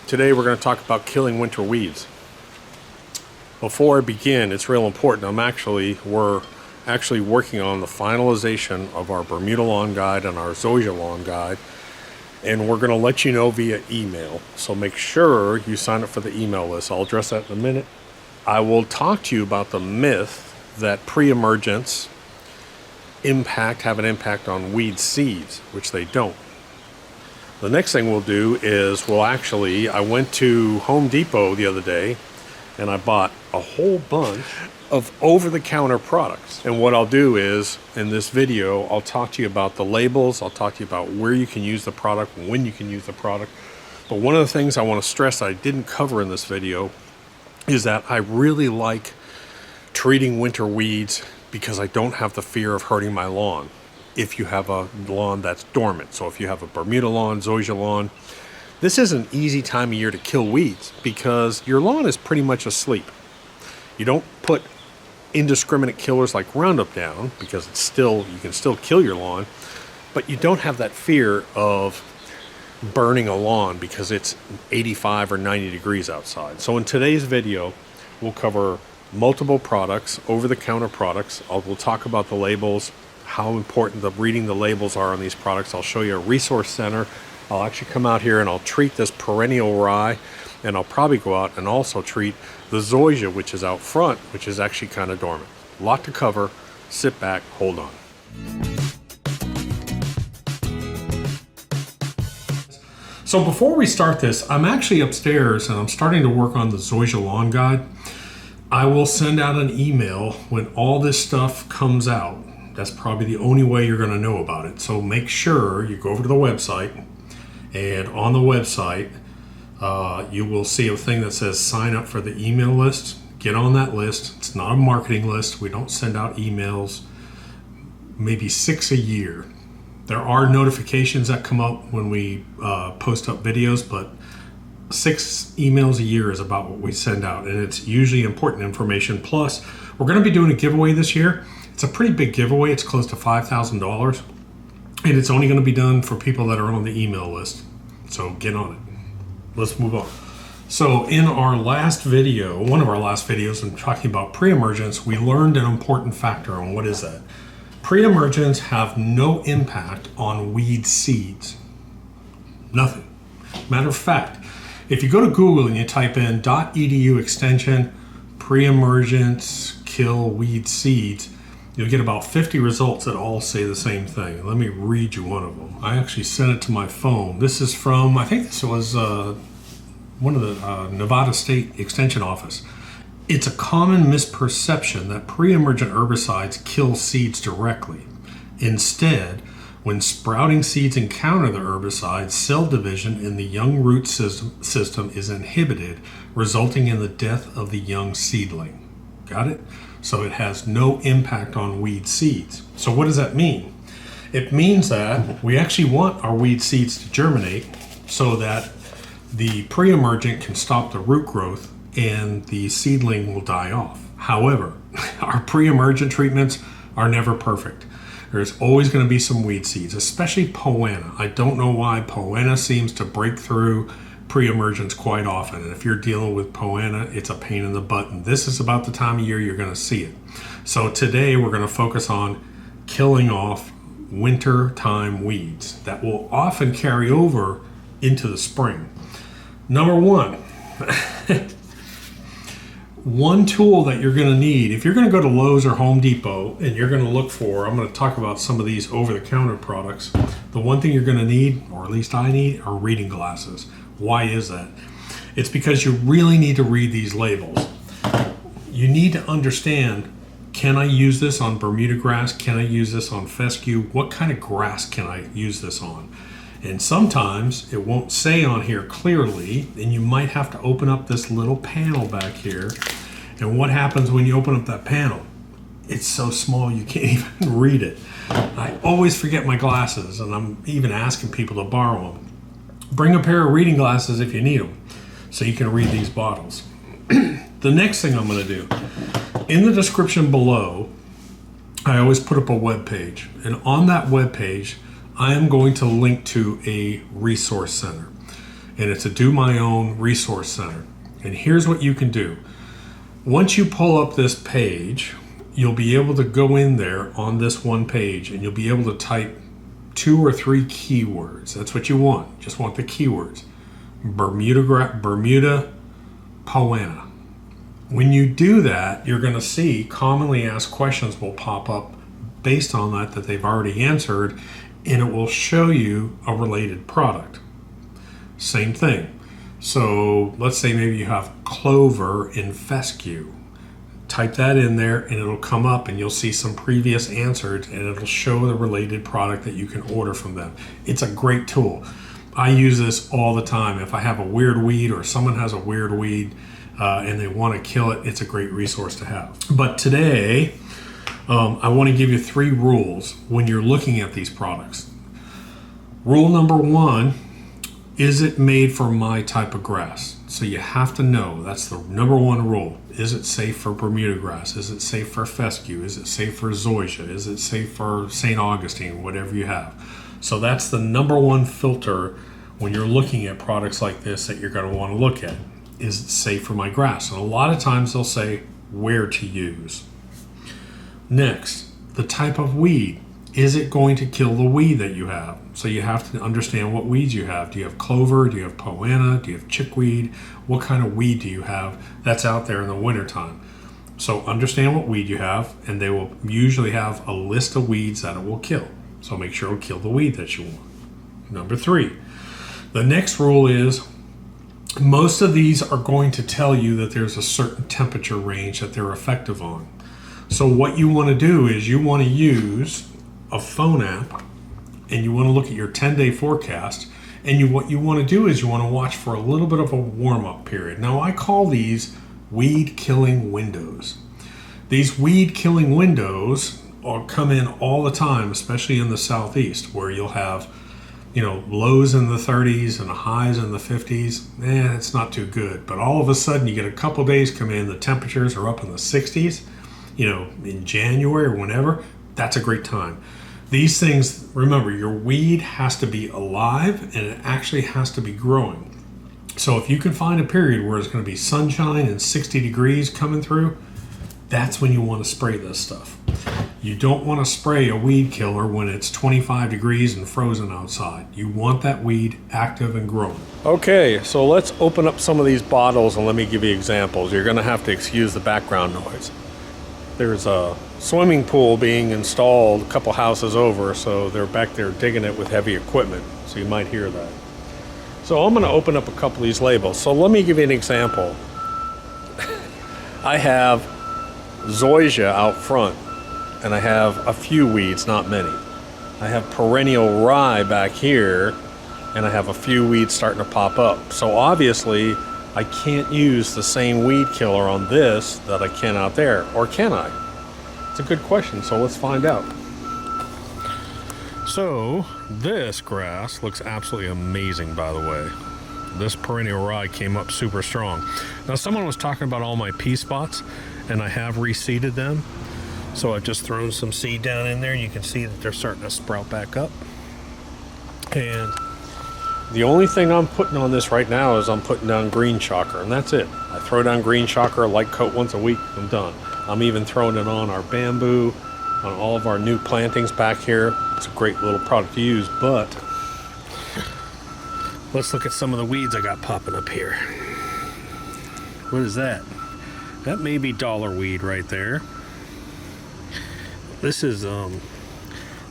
Today we're going to talk about killing winter weeds. Before I begin, it's real important. We're actually working on the finalization of our Bermuda lawn guide and our zoysia lawn guide, and we're going to let you know via email. So make sure you sign up for the email list. I'll address that in a minute. I will talk to you about the myth that pre-emergence have an impact on weed seeds, which they don't. The next thing we'll do is I went to Home Depot the other day and I bought a whole bunch of over-the-counter products. And what I'll do is, in this video, I'll talk to you about the labels, I'll talk to you about where you can use the product, when you can use the product. But one of the things I want to stress that I didn't cover in this video is that I really like treating winter weeds because I don't have the fear of hurting my lawn if you have a lawn that's dormant. So if you have a Bermuda lawn, zoysia lawn, this is an easy time of year to kill weeds because your lawn is pretty much asleep. You don't put indiscriminate killers like Roundup down because you can still kill your lawn, but you don't have that fear of burning a lawn because it's 85 or 90 degrees outside. So in today's video, we'll cover multiple products, over-the-counter products. We'll talk about the labels, how important reading the labels are on these products. I'll show you a resource center. I'll actually come out here and I'll treat this perennial rye, and I'll probably go out and also treat the zoysia, which is out front, which is actually kind of dormant. A lot to cover. Sit back, hold on. So before we start this, I'm actually upstairs and I'm starting to work on the zoysia lawn guide. I will send out an email when all this stuff comes out. That's probably the only way you're going to know about it. So make sure you go over to the website, and on the website you will see a thing that says sign up for the email list. Get on that list. It's not a marketing list. We don't send out emails, maybe 6 a year. There are notifications that come up when we post up videos, but 6 emails a year is about what we send out, and it's usually important information. Plus, we're going to be doing a giveaway this year. It's a pretty big giveaway. It's close to $5,000, and it's only going to be done for people that are on the email list. So get on it. Let's move on. So in our last video, one of our last videos, I'm talking about pre-emergence, we learned an important factor. And what is that? Pre-emergence have no impact on weed seeds. Nothing. Matter of fact, if you go to Google and you type in .edu extension pre-emergence kill weed seeds, you'll get about 50 results that all say the same thing. Let me read you one of them. I actually sent it to my phone. This is from, I think this was one of the Nevada State Extension Office. It's a common misperception that pre-emergent herbicides kill seeds directly. Instead, when sprouting seeds encounter the herbicide, cell division in the young root system is inhibited, resulting in the death of the young seedling. Got it? So it has no impact on weed seeds. So what does that mean? It means that we actually want our weed seeds to germinate so that the pre-emergent can stop the root growth and the seedling will die off. However, our pre-emergent treatments are never perfect. There's always going to be some weed seeds, especially poana. I don't know why poana seems to break through pre-emergence quite often, and if you're dealing with poana, it's a pain in the butt, and this is about the time of year you're going to see it. So today we're going to focus on killing off winter time weeds that will often carry over into the spring. Number one, one tool that you're going to need, if you're going to go to Lowe's or Home Depot and you're going to look for, I'm going to talk about some of these over-the-counter products, the one thing you're going to need, or at least I need, are reading glasses. Why is that? It's because you really need to read these labels. You need to understand, can I use this on Bermuda grass? Can I use this on fescue? What kind of grass can I use this on? And sometimes it won't say on here clearly, and you might have to open up this little panel back here. And what happens when you open up that panel? It's so small you can't even read it. I always forget my glasses, and I'm even asking people to borrow them. Bring a pair of reading glasses if you need them, so you can read these bottles. The next thing I'm going to do, in the description below, I always put up a web page, and on that web page I am going to link to a resource center. and it's a Do My Own resource center. And here's what you can do. Once you pull up this page, you'll be able to go in there on this one page, and you'll be able to type 2 or 3 keywords. That's what you want. Just want the keywords. Bermuda poana. When you do that, you're going to see commonly asked questions will pop up based on that they've already answered, and it will show you a related product. Same thing. So let's say maybe you have clover in fescue. Type that in there and it'll come up, and you'll see some previous answers, and it'll show the related product that you can order from them. It's a great tool. I use this all the time. If I have a weird weed or someone has a weird weed and they want to kill it, it's a great resource to have. But today, I want to give you 3 rules when you're looking at these products. Rule number 1, is it made for my type of grass? So you have to know, that's the number 1 rule. Is it safe for Bermuda grass? Is it safe for fescue? Is it safe for zoysia? Is it safe for St. Augustine? Whatever you have. So that's the number 1 filter when you're looking at products like this that you're going to want to look at. Is it safe for my grass? And a lot of times they'll say where to use. Next, the type of weed. Is it going to kill the weed that you have? So you have to understand what weeds you have. Do you have clover? Do you have poana? Do you have chickweed? What kind of weed do you have that's out there in the wintertime? So understand what weed you have, and they will usually have a list of weeds that it will kill. So make sure it'll kill the weed that you want. Number 3, the next rule is most of these are going to tell you that there's a certain temperature range that they're effective on. So what you want to do is you want to use a phone app, and you want to look at your 10-day forecast, and what you want to do is you want to watch for a little bit of a warm-up period. Now I call these weed killing windows. These weed killing windows come in all the time, especially in the southeast, where you'll have lows in the 30s and highs in the 50s. It's not too good, but all of a sudden you get a couple days come in, the temperatures are up in the 60s, in January or whenever. That's a great time. These things, remember, your weed has to be alive and it actually has to be growing. So if you can find a period where it's going to be sunshine and 60 degrees coming through, that's when you want to spray this stuff. You don't want to spray a weed killer when it's 25 degrees and frozen outside. You want that weed active and growing. Okay, so let's open up some of these bottles and let me give you examples. You're going to have to excuse the background noise. There's a swimming pool being installed a couple houses over, so they're back there digging it with heavy equipment, so you might hear that. So I'm going to open up a couple of these labels. So let me give you an example. I have zoysia out front, and I have a few weeds, not many. I have perennial rye back here, and I have a few weeds starting to pop up. So obviously I can't use the same weed killer on this that I can out there, or can I? It's a good question, so let's find out. So this grass looks absolutely amazing, by the way. This perennial rye came up super strong. Now someone was talking about all my pea spots, and I have reseeded them. So I've just thrown some seed down in there, and you can see that they're starting to sprout back up. And the only thing I'm putting on this right now is I'm putting down green shocker, and that's it. I throw down green shocker, light coat once a week, I'm done. I'm even throwing it on our bamboo, on all of our new plantings back here. It's a great little product to use, but let's look at some of the weeds I got popping up here. What is that? That may be dollar weed right there. This is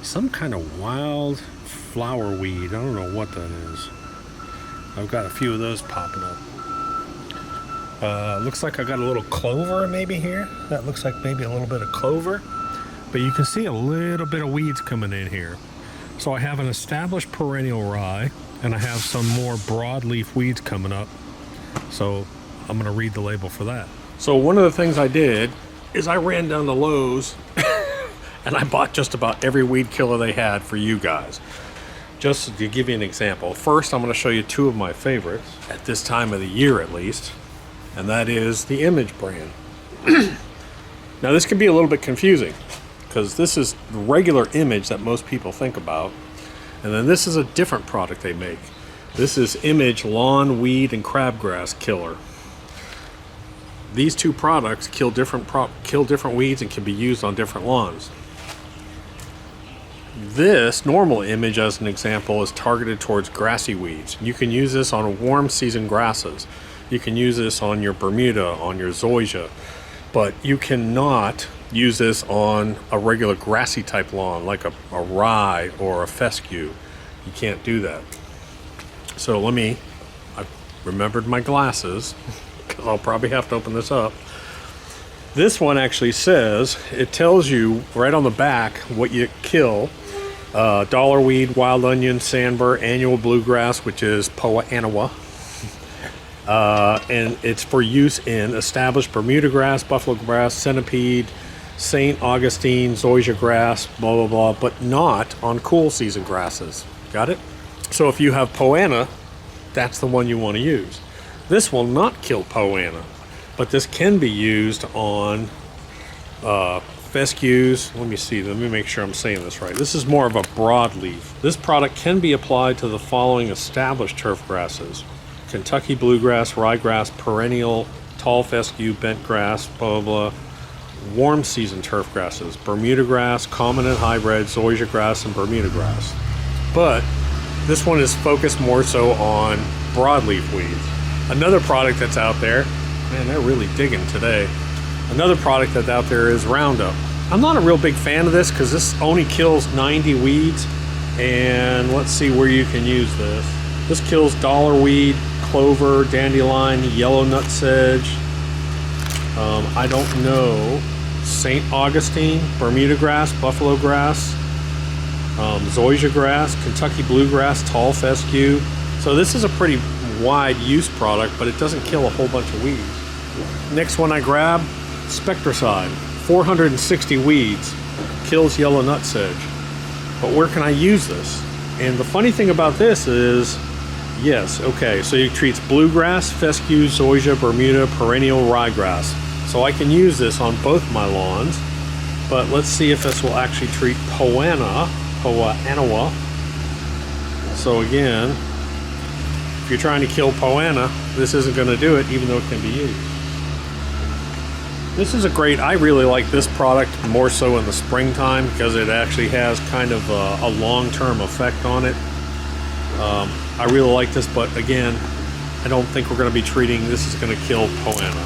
some kind of wild flower weed. I don't know what that is. I've got a few of those popping up. Looks like I got a little clover maybe here. That looks like maybe a little bit of clover. But you can see a little bit of weeds coming in here. So I have an established perennial rye, and I have some more broadleaf weeds coming up. So I'm going to read the label for that. So one of the things I did is I ran down to Lowe's and I bought just about every weed killer they had for you guys. Just to give you an example, first I'm going to show you 2 of my favorites, at this time of the year at least, and that is the Image brand. Now this can be a little bit confusing, because this is the regular Image that most people think about, and then this is a different product they make. This is Image Lawn Weed and Crabgrass Killer. These two products kill different weeds and can be used on different lawns. This normal Image, as an example, is targeted towards grassy weeds. You can use this on warm season grasses. You can use this on your Bermuda, on your zoysia, but you cannot use this on a regular grassy type lawn like a rye or a fescue. You can't do that. So I remembered my glasses because I'll probably have to open this up. This one actually says, it tells you right on the back what you kill. Dollarweed, wild onion, sandbur, annual bluegrass, which is Poa annua. And it's for use in established Bermuda grass, buffalo grass, centipede, St. Augustine, zoysia grass, blah, blah, blah, but not on cool season grasses. Got it? So if you have Poa annua, that's the one you want to use. This will not kill Poa annua, but this can be used on fescues. Let me make sure I'm saying this right. This is more of a broadleaf. This product can be applied to the following established turf grasses: Kentucky bluegrass, ryegrass, perennial, tall fescue, bent grass, blah, blah, blah. Warm season turf grasses: Bermuda grass, common and hybrid, zoysia grass, and Bermuda grass. But this one is focused more so on broadleaf weeds. Another product that's out there, man, they're really digging today. Another product that's out there is Roundup. I'm not a real big fan of this because this only kills 90 weeds. And let's see where you can use this. This kills dollarweed, clover, dandelion, yellow nutsedge. I don't know. St. Augustine, Bermuda grass, buffalo grass, zoysia grass, Kentucky bluegrass, tall fescue. So this is a pretty wide use product, but it doesn't kill a whole bunch of weeds. Next one I grab, Spectricide. 460 weeds, kills yellow nutsedge. But where can I use this? And the funny thing about this is, yes, okay, so it treats bluegrass, fescue, zoysia, Bermuda, perennial, ryegrass. So I can use this on both my lawns, but let's see if this will actually treat Poa annua. So again, if you're trying to kill Poa annua, this isn't going to do it, even though it can be used. This is I really like this product more so in the springtime because it actually has kind of a long-term effect on it. I really like this, but again, I don't think we're going to be treating, this is going to kill Poa annua.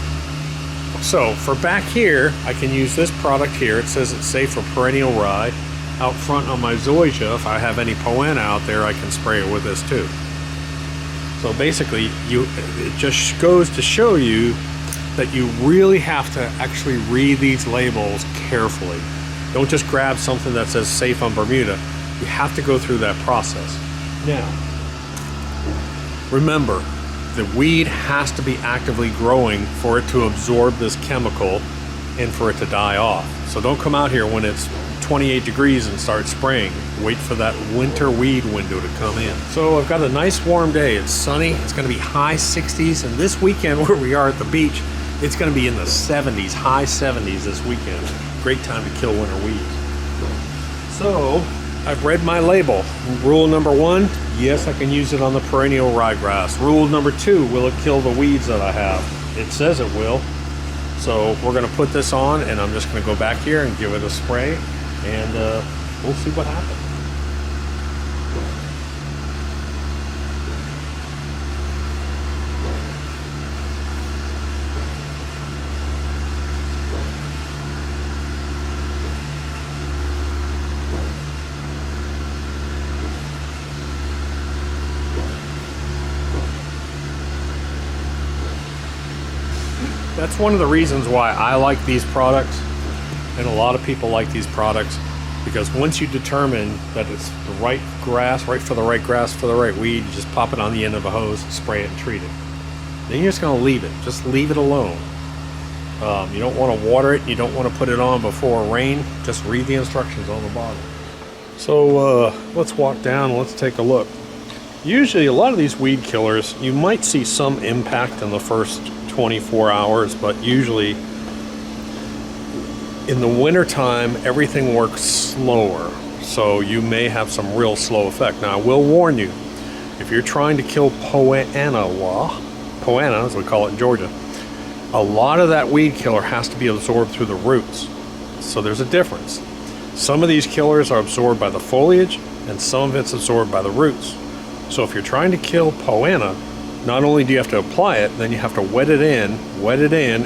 So for back here, I can use this product here. It says it's safe for perennial rye. Out front on my zoysia, if I have any Poa annua out there, I can spray it with this too. So basically, it just goes to show you that you really have to actually read these labels carefully. Don't just grab something that says safe on Bermuda. You have to go through that process. Now, remember, the weed has to be actively growing for it to absorb this chemical and for it to die off. So don't come out here when it's 28 degrees and start spraying. Wait for that winter weed window to come in. So I've got a nice warm day. It's sunny. It's going to be high 60s. And this weekend where we are at the beach, it's going to be in the 70s, high 70s this weekend. Great time to kill winter weeds. So I've read my label. Rule number 1, yes, I can use it on the perennial ryegrass. Rule number 2, will it kill the weeds that I have? It says it will. So we're going to put this on, and I'm just going to go back here and give it a spray, and we'll see what happens. That's one of the reasons why I like these products, and a lot of people like these products, because once you determine that it's the right grass, right for the right grass, for the right weed, you just pop it on the end of a hose, spray it, and treat it. Then you're just going to leave it. Just leave it alone. You don't want to water it. You don't want to put it on before rain. Just read the instructions on the bottle. So let's walk down. Let's take a look. Usually a lot of these weed killers, you might see some impact in the first 24 hours, but usually in the wintertime, everything works slower. So you may have some real slow effect. Now, I will warn you, if you're trying to kill poana, as we call it in Georgia, a lot of that weed killer has to be absorbed through the roots. So there's a difference. Some of these killers are absorbed by the foliage, and some of it's absorbed by the roots. So if you're trying to kill poana, not only do you have to apply it, then you have to wet it in,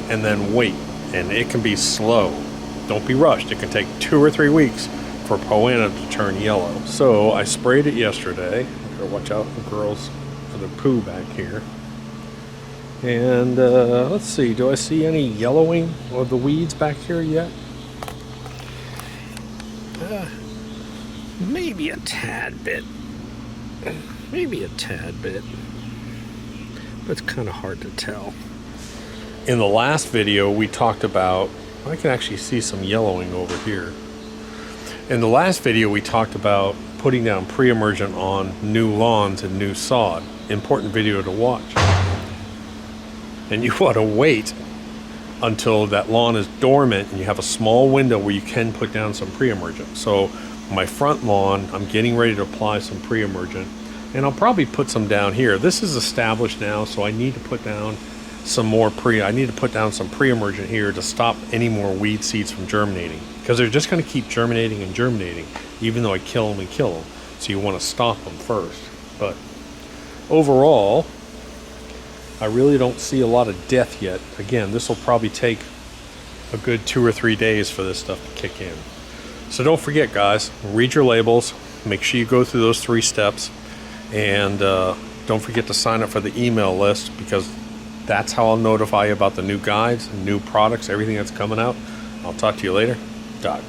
and then wait. And it can be slow. Don't be rushed. It can take 2 or 3 weeks for poana to turn yellow. So I sprayed it yesterday. Gotta watch out for girls for the poo back here. And let's see, do I see any yellowing of the weeds back here yet? Maybe a tad bit. Maybe a tad bit. But it's kind of hard to tell. In the last video, we talked about, I can actually see some yellowing over here. In the last video, we talked about putting down pre-emergent on new lawns and new sod. Important video to watch. And you want to wait until that lawn is dormant and you have a small window where you can put down some pre-emergent. So my front lawn, I'm getting ready to apply some pre-emergent, and I'll probably put some down here. This is established now, so I need to put down some more some pre-emergent here to stop any more weed seeds from germinating, because they're just going to keep germinating and germinating even though I kill them and kill them. So you want to stop them first. But overall, I really don't see a lot of death yet. Again, this will probably take a good 2 or 3 days for this stuff to kick in. So don't forget, guys, read your labels, make sure you go through those 3 steps, and don't forget to sign up for the email list, because that's how I'll notify you about the new guides, new products, everything that's coming out. I'll talk to you later. Doc.